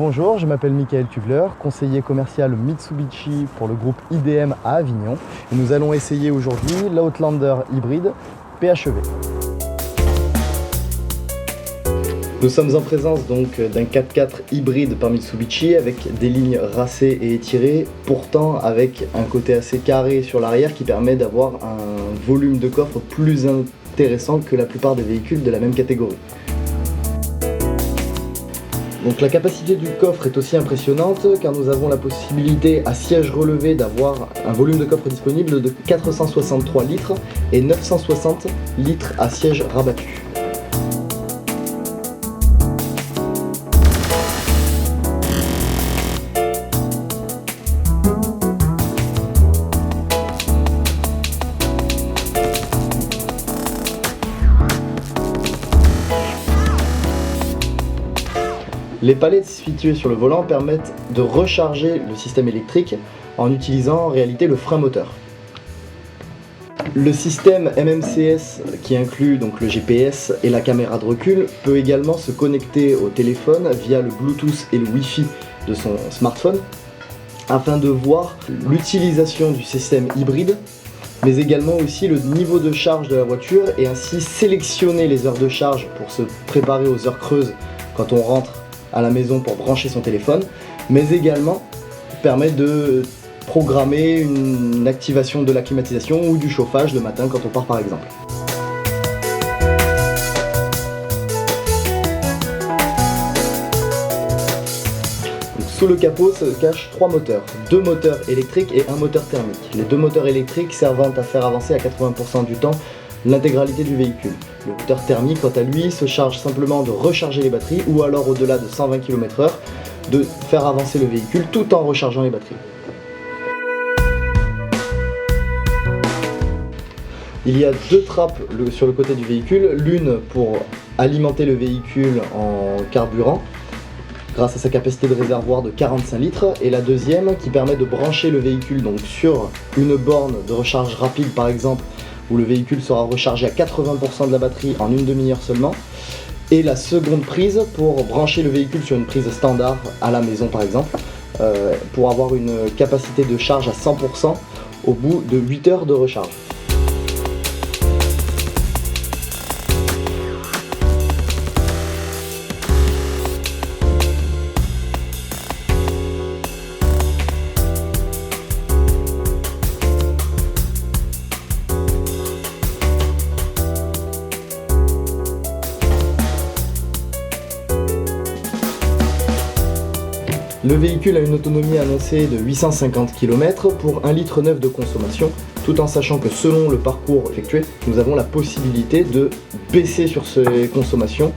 Bonjour, je m'appelle Michael Tugler, conseiller commercial Mitsubishi pour le groupe IDM à Avignon. Et nous allons essayer aujourd'hui l'Outlander hybride PHEV. Nous sommes en présence donc d'un 4x4 hybride par Mitsubishi avec des lignes racées et étirées, pourtant avec un côté assez carré sur l'arrière qui permet d'avoir un volume de coffre plus intéressant que la plupart des véhicules de la même catégorie. Donc la capacité du coffre est aussi impressionnante car nous avons la possibilité à siège relevé d'avoir un volume de coffre disponible de 463 litres et 960 litres à siège rabattu. Les palettes situées sur le volant permettent de recharger le système électrique en utilisant en réalité le frein moteur. Le système MMCS qui inclut donc le GPS et la caméra de recul peut également se connecter au téléphone via le Bluetooth et le Wi-Fi de son smartphone afin de voir l'utilisation du système hybride mais également aussi le niveau de charge de la voiture et ainsi sélectionner les heures de charge pour se préparer aux heures creuses quand on rentre à la maison pour brancher son téléphone, mais également permet de programmer une activation de la climatisation ou du chauffage le matin quand on part par exemple. Donc, sous le capot se cachent 3 moteurs, 2 moteurs électriques et un moteur thermique. Les 2 moteurs électriques servant à faire avancer à 80% du temps l'intégralité du véhicule. Le moteur thermique, quant à lui, se charge simplement de recharger les batteries ou alors au-delà de 120 km/h de faire avancer le véhicule tout en rechargeant les batteries. Il y a 2 trappes sur le côté du véhicule, l'une pour alimenter le véhicule en carburant grâce à sa capacité de réservoir de 45 litres et la deuxième qui permet de brancher le véhicule donc sur une borne de recharge rapide par exemple où le véhicule sera rechargé à 80% de la batterie en une demi-heure seulement, et la seconde prise pour brancher le véhicule sur une prise standard à la maison par exemple, pour avoir une capacité de charge à 100% au bout de 8 heures de recharge. Le véhicule a une autonomie annoncée de 850 km pour 1,9 litre de consommation, tout en sachant que selon le parcours effectué, nous avons la possibilité de baisser sur ces consommations.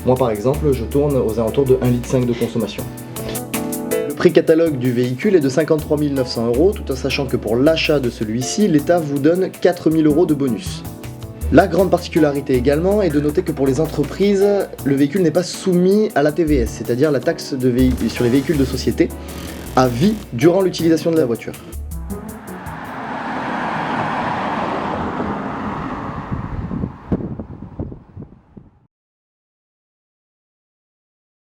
Moi par exemple, je tourne aux alentours de 1,5 litre de consommation. Le prix catalogue du véhicule est de 53 900 €, tout en sachant que pour l'achat de celui-ci, l'État vous donne 4 000 € de bonus. La grande particularité également est de noter que pour les entreprises, le véhicule n'est pas soumis à la TVS, c'est-à-dire la taxe sur les véhicules de société, à vie durant l'utilisation de la voiture.